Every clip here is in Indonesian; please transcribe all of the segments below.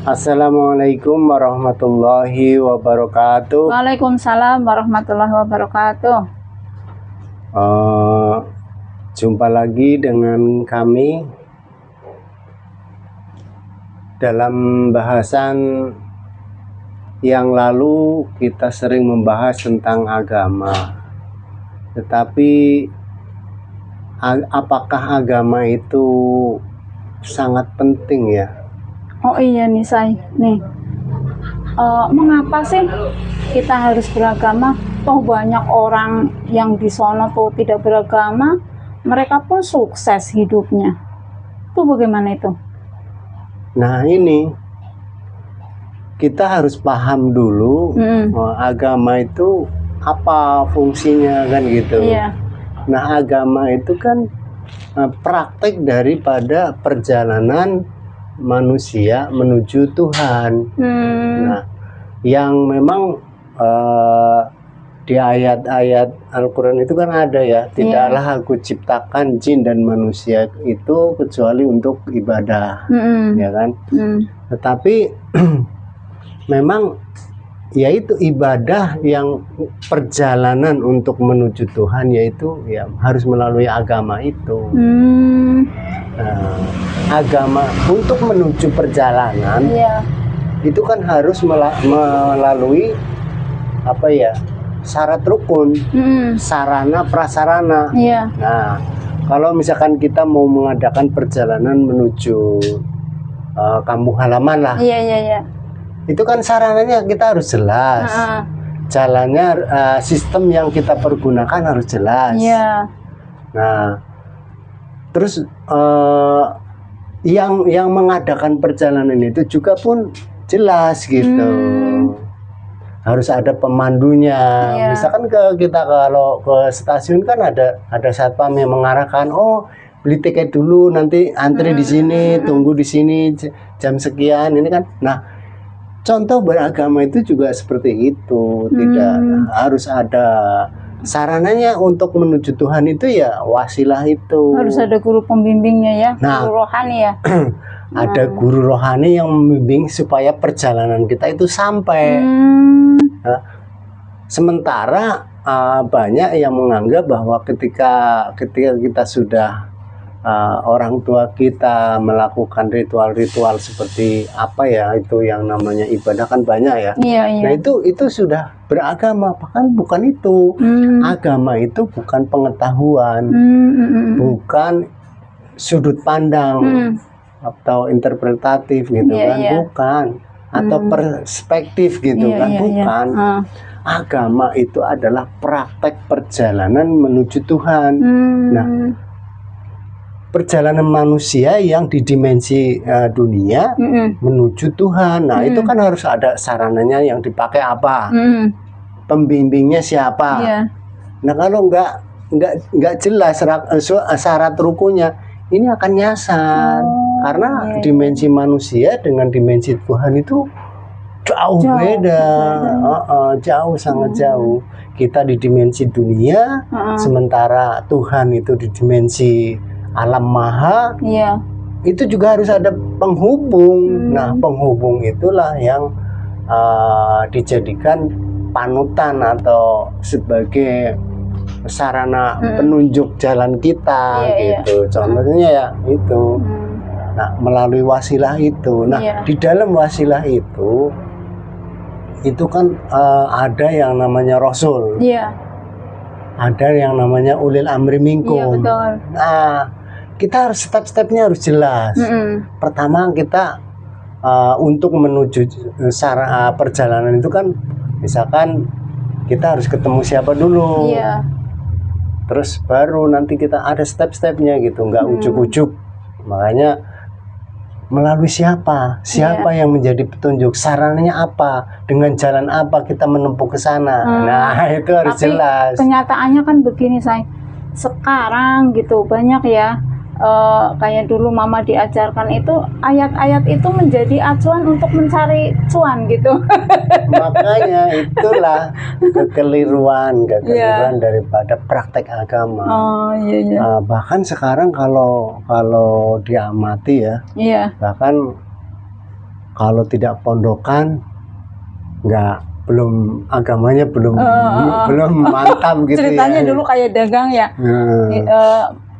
Assalamualaikum warahmatullahi wabarakatuh. Waalaikumsalam warahmatullahi wabarakatuh. Jumpa lagi dengan kami dalam bahasan yang lalu. Kita sering membahas tentang agama, tetapi apakah agama itu sangat penting ya? Oh iya nih mengapa sih kita harus beragama? Toh banyak orang yang di sono tuh tidak beragama, mereka pun sukses hidupnya. Itu bagaimana itu? Nah, ini kita harus paham dulu agama itu apa fungsinya kan gitu. Iya. Nah, agama itu kan praktek daripada perjalanan manusia menuju Tuhan. Nah, yang memang di ayat-ayat Al-Quran itu kan ada ya, tidaklah aku ciptakan jin dan manusia itu kecuali untuk ibadah, ya kan? Tetapi memang yaitu ibadah yang perjalanan untuk menuju Tuhan, yaitu ya harus melalui agama itu. Agama untuk menuju perjalanan itu kan harus melalui apa ya, syarat rukun, sarana prasarana. Nah, kalau misalkan kita mau mengadakan perjalanan menuju kampung halaman lah, itu kan sarananya kita harus jelas, jalannya, sistem yang kita pergunakan harus jelas. Nah, terus yang mengadakan perjalanan itu juga pun jelas gitu. Harus ada pemandunya. Misalkan kita kalau ke stasiun kan ada satpam yang mengarahkan, oh beli tiket dulu, nanti antri di sini, tunggu di sini jam sekian, ini kan. Nah, contoh beragama itu juga seperti itu. Tidak harus ada sarananya untuk menuju Tuhan, itu ya wasilah itu. Harus ada guru pembimbingnya ya, guru rohani ya. Ada guru rohani yang membimbing supaya perjalanan kita itu sampai. Nah, sementara banyak yang menganggap bahwa ketika kita sudah orang tua kita melakukan ritual-ritual seperti apa ya, itu yang namanya ibadah kan banyak ya. Nah, itu sudah beragama, bahkan bukan itu. Agama itu bukan pengetahuan, bukan sudut pandang atau interpretatif gitu kan, bukan, atau perspektif gitu kan, bukan. Agama itu adalah praktek perjalanan menuju Tuhan. Nah, perjalanan manusia yang di dimensi dunia menuju Tuhan. Nah, itu kan harus ada sarananya yang dipakai apa, pembimbingnya siapa. Nah, kalau nggak jelas syarat rukunnya, ini akan nyasar. Karena dimensi manusia dengan dimensi Tuhan itu jauh beda. Jauh, sangat jauh. Kita di dimensi dunia, sementara Tuhan itu di dimensi alam maha. Itu juga harus ada penghubung. Nah, penghubung itulah yang dijadikan panutan atau sebagai sarana penunjuk jalan kita gitu. Contohnya ya itu. Nah, melalui wasilah itu. Nah, di dalam wasilah itu kan ada yang namanya Rasul. Ada yang namanya ulil amri minkum. Nah, kita harus step-stepnya harus jelas. Pertama, kita untuk menuju perjalanan itu kan, misalkan kita harus ketemu siapa dulu. Terus baru nanti kita ada step-stepnya gitu, nggak ujuk-ujuk. Makanya melalui siapa yang menjadi petunjuk, sarannya apa, dengan jalan apa kita menempuh ke sana. Nah, itu harus jelas. Kenyataannya kan begini, sekarang gitu banyak ya, kayak dulu mama diajarkan itu, ayat-ayat itu menjadi acuan untuk mencari cuan gitu. Makanya itulah kekeliruan daripada praktek agama. Bahkan sekarang kalau diamati ya, bahkan kalau tidak pondokan belum agamanya belum mantap gitu. Ceritanya dulu kayak dagang ya.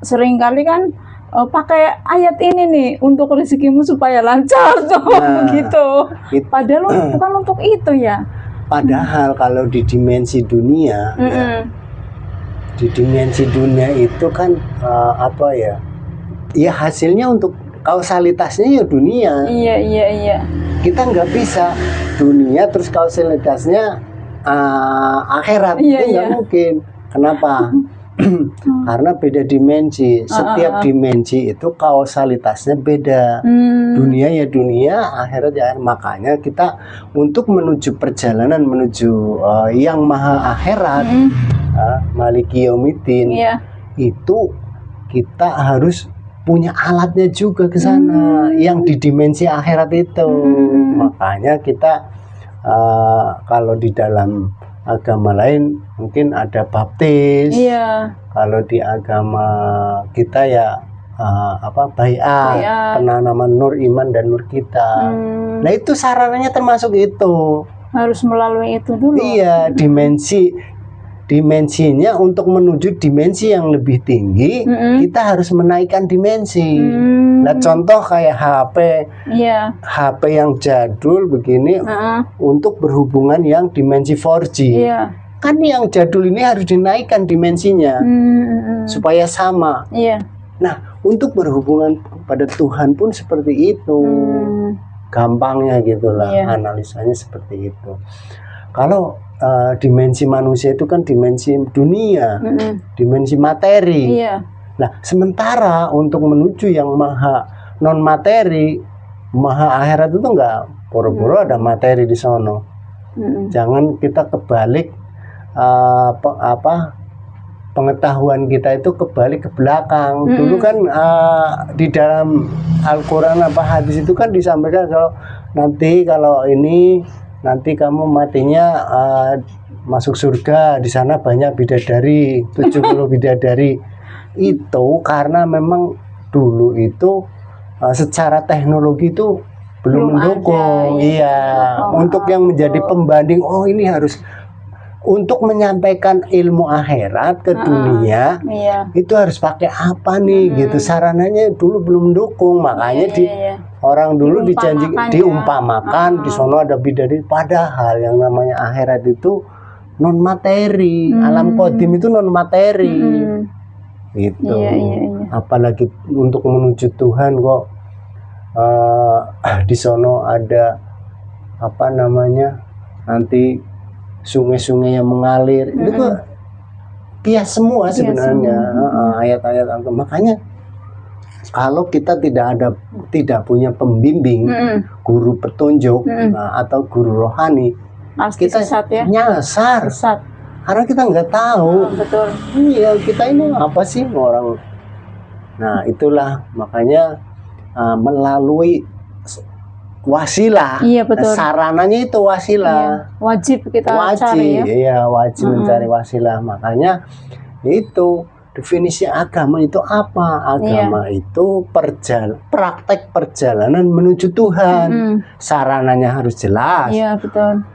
Sering kali kan pakai ayat ini nih untuk rezekimu supaya lancar tuh begitu. Padahal bukan untuk itu ya. Padahal kalau di dimensi dunia di dimensi dunia itu kan apa ya? Ya hasilnya untuk kausalitasnya ya dunia. Iya. Kita nggak bisa dunia terus kausalitasnya akhirat. Itu nggak mungkin. Kenapa? Karena beda dimensi. Setiap dimensi itu kausalitasnya beda. Dunia ya dunia, akhirat ya. Makanya kita untuk menuju perjalanan menuju yang maha akhirat, Maliki Yaumiddin, itu kita harus punya alatnya juga ke sana yang di dimensi akhirat itu. Makanya kita kalau di dalam agama lain mungkin ada baptis. Kalau di agama kita ya baiat, penanaman nur iman dan nur kita. Nah itu sarananya termasuk itu. Harus melalui itu dulu. Iya, dimensinya untuk menuju dimensi yang lebih tinggi, kita harus menaikkan dimensi. Nah contoh kayak HP yang jadul begini untuk berhubungan yang dimensi 4G. Kan yang jadul ini harus dinaikkan dimensinya supaya sama. Nah untuk berhubungan pada Tuhan pun seperti itu. Gampangnya gitulah, analisanya seperti itu. Kalau dimensi manusia itu kan dimensi dunia, dimensi materi. Nah, sementara untuk menuju yang maha non materi, maha akhirat itu enggak boro-boro ada materi di sono. Jangan kita kebalik pengetahuan kita itu kebalik ke belakang. Dulu kan di dalam Al-Qur'an hadis itu kan disampaikan kalau nanti kamu matinya masuk surga, di sana banyak bidadari, 70 bidadari. Itu karena memang dulu itu secara teknologi itu belum mendukung. Untuk yang menjadi pembanding, ini harus untuk menyampaikan ilmu akhirat ke dunia, itu harus pakai apa nih gitu. Sarananya dulu belum mendukung, makanya orang dulu diumpamakan di sono ada bidadari. Padahal yang namanya akhirat itu non materi, alam qadim itu non materi. Gitu. Apalagi untuk menuju Tuhan kok di sono ada nanti sungai-sungai yang mengalir. Itu kok bias semua sebenarnya. Ayat-ayat Al-Quran. Makanya kalau kita tidak punya pembimbing, guru petunjuk atau guru rohani, kita nyasar. Karena kita nggak tahu. Betul. Iya, kita ini apa sih orang? Nah, itulah makanya melalui wasilah. Betul. Sarananya itu wasilah. Wajib kita cari ya. Iya, wajib mencari wasilah. Makanya itu definisi agama itu apa? Agama itu praktek perjalanan menuju Tuhan. Sarananya harus jelas. Iya, betul.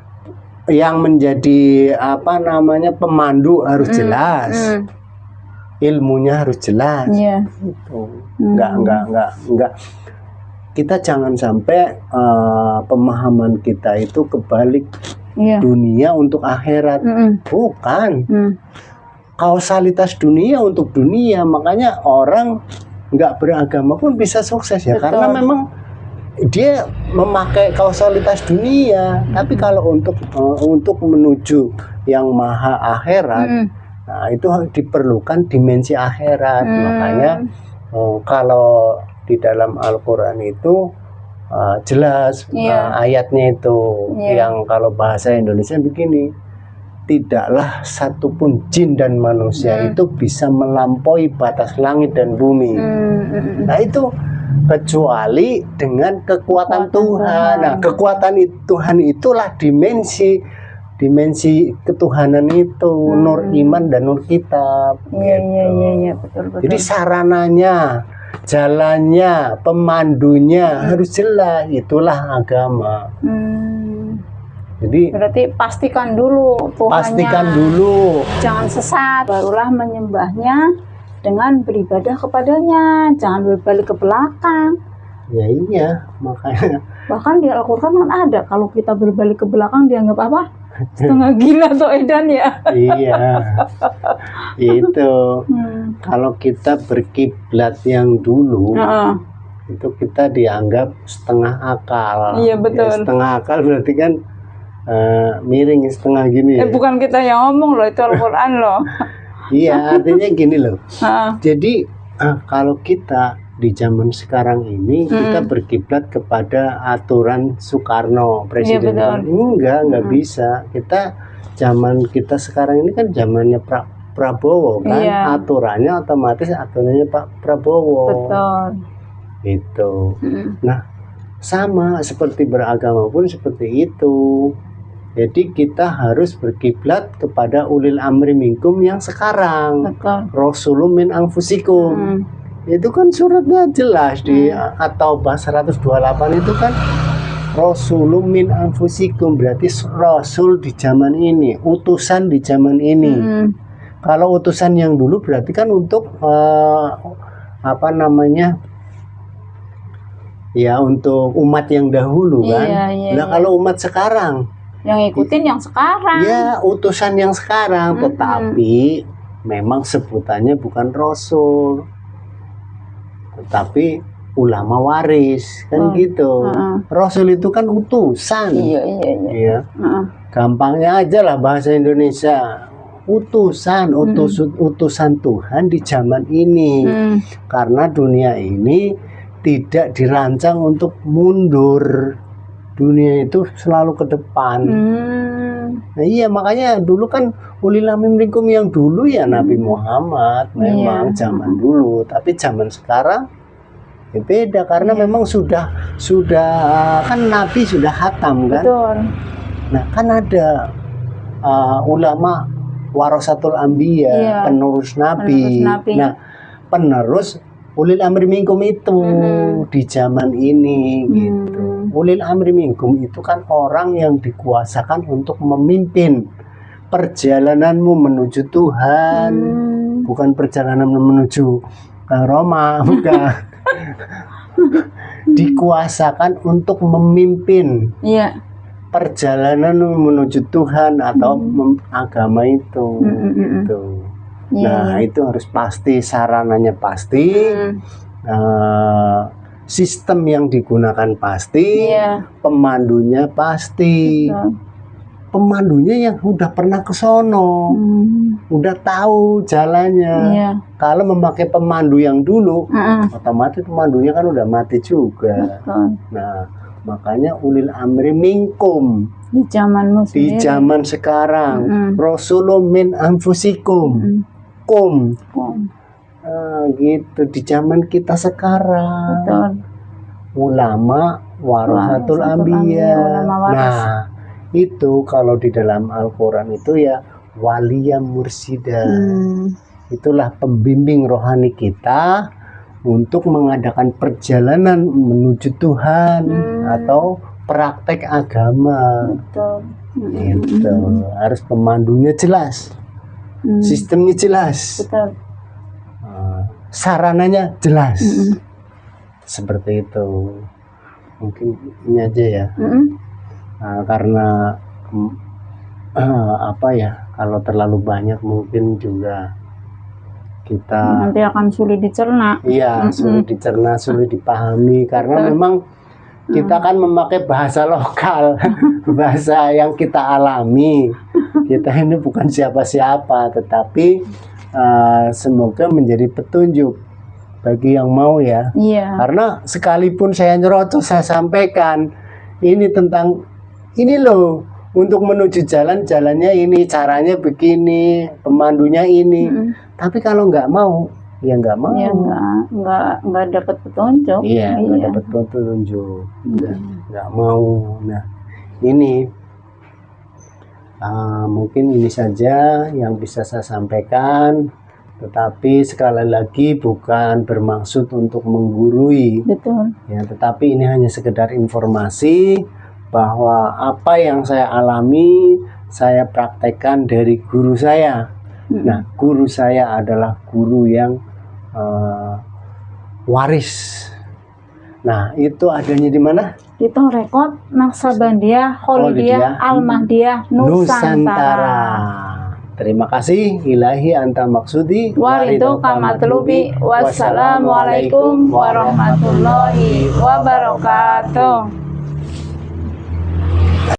Yang menjadi pemandu harus jelas. Ilmunya harus jelas. Gitu. Enggak. Kita jangan sampai pemahaman kita itu kebalik dunia untuk akhirat. Bukan. Kausalitas dunia untuk dunia. Makanya orang nggak beragama pun bisa sukses ya. Betul. Karena memang dia memakai kausalitas dunia. Tapi kalau untuk menuju yang maha akhirat, nah itu diperlukan dimensi akhirat. Makanya kalau di dalam Al-Quran itu jelas ayatnya itu yang kalau bahasa Indonesia begini, tidaklah satupun jin dan manusia itu bisa melampaui batas langit dan bumi. Nah itu kecuali dengan kekuatan Tuhan. Nah kekuatan Tuhan itulah dimensi ketuhanan itu, nur iman dan nur kitab. Iya, betul. Jadi sarananya jalannya, pemandunya harus jelas. Itulah agama. Jadi berarti pastikan dulu Tuhannya. Pastikan dulu. Jangan sesat, barulah menyembahnya dengan beribadah kepadanya. Jangan berbalik ke belakang. Ya iya, makanya. Bahkan di Al-Quran kan ada, kalau kita berbalik ke belakang dianggap apa? Setengah gila atau edan ya. Iya. Itu. Kalau kita berkiblat yang dulu, itu kita dianggap setengah akal. Iya betul. Ya, setengah akal berarti kan miring setengah gini ya. Bukan kita yang ngomong loh, itu Al-Quran loh. Iya, artinya gini loh. Jadi kalau kita di zaman sekarang ini kita berkiblat kepada aturan Soekarno, Presiden. Iya, enggak bisa. Zaman kita sekarang ini kan zamannya Prabowo kan. Iya. Aturannya otomatis aturannya Pak Prabowo. Betul. Itu. Nah, sama seperti beragama pun seperti itu. Jadi kita harus berkiblat kepada ulil amri minkum yang sekarang. Betul. Rasulun min anfusikum. Itu kan suratnya jelas di At-Taubah 128 itu kan Rasulun min anfusikum, berarti rasul di zaman ini, utusan di zaman ini. Kalau utusan yang dulu berarti kan untuk apa namanya? Ya untuk umat yang dahulu kan. Nah kalau umat sekarang yang ikutin yang sekarang. Ya utusan yang sekarang, tetapi memang sebutannya bukan rasul, tetapi ulama waris kan gitu. Rasul itu kan utusan. Iya. Gampangnya aja lah bahasa Indonesia. Utusan Tuhan di zaman ini. Karena dunia ini tidak dirancang untuk mundur. Dunia itu selalu ke depan. Nah, iya makanya dulu kan ulil amri minkum yang dulu ya Nabi Muhammad memang zaman dulu, tapi zaman sekarang ya beda karena memang sudah kan Nabi sudah khatam kan. Betul. Nah kan ada ulama warasatul anbiya, penerus Nabi. Nah penerus ulil amri minkum itu di zaman ini gitu. Ulil amri minkum itu kan orang yang dikuasakan untuk memimpin perjalananmu menuju Tuhan, bukan perjalanan menuju Roma, bukan. Dikuasakan untuk memimpin perjalananmu menuju Tuhan atau agama itu. Gitu. Nah itu harus pasti, sarananya pasti, sistem yang digunakan pasti, pemandunya pasti. Pemandunya yang udah pernah ke sono, udah tahu jalannya. Kalau memakai pemandu yang dulu, otomatis pemandunya kan udah mati juga. Nah, makanya ulil amri minkum di zamanmu sendiri. Di zaman sekarang, Rasulun min anfusikum, gitu di zaman kita sekarang. Betul. Ulama warasatul anbiya. Nah, itu kalau di dalam Al-Quran itu ya waliyam mursida. Itulah pembimbing rohani kita untuk mengadakan perjalanan menuju Tuhan atau praktek agama. Itu harus pemandunya jelas, sistemnya jelas, sarananya jelas. Seperti itu. Mungkin ini aja ya. Karena apa ya, kalau terlalu banyak mungkin juga kita nanti akan sulit dicerna. Iya, sulit dicerna, sulit dipahami karena memang kita kan memakai bahasa lokal, bahasa yang kita alami. Kita ini bukan siapa-siapa, tetapi semoga menjadi petunjuk bagi yang mau ya. Karena sekalipun saya nyerocos, saya sampaikan ini tentang ini loh, untuk menuju jalannya ini, caranya begini, pemandunya ini. Tapi kalau nggak mau, ya nggak mau. Ya nggak dapat petunjuk. Iya, nggak dapat petunjuk. Nggak mau. Nah, ini mungkin ini saja yang bisa saya sampaikan. Tetapi sekali lagi bukan bermaksud untuk menggurui. Betul. Ya, tetapi ini hanya sekedar informasi bahwa apa yang saya alami saya praktekkan dari guru saya. Nah, guru saya adalah guru yang waris. Nah, itu adanya di mana? Di Torekot Naksabandia Kholidiyah Al-Mahdiyah Nusantara. Terima kasih. Ilahi anta maksudi Waridu kamatlubi. Wassalamualaikum warahmatullahi wabarakatuh.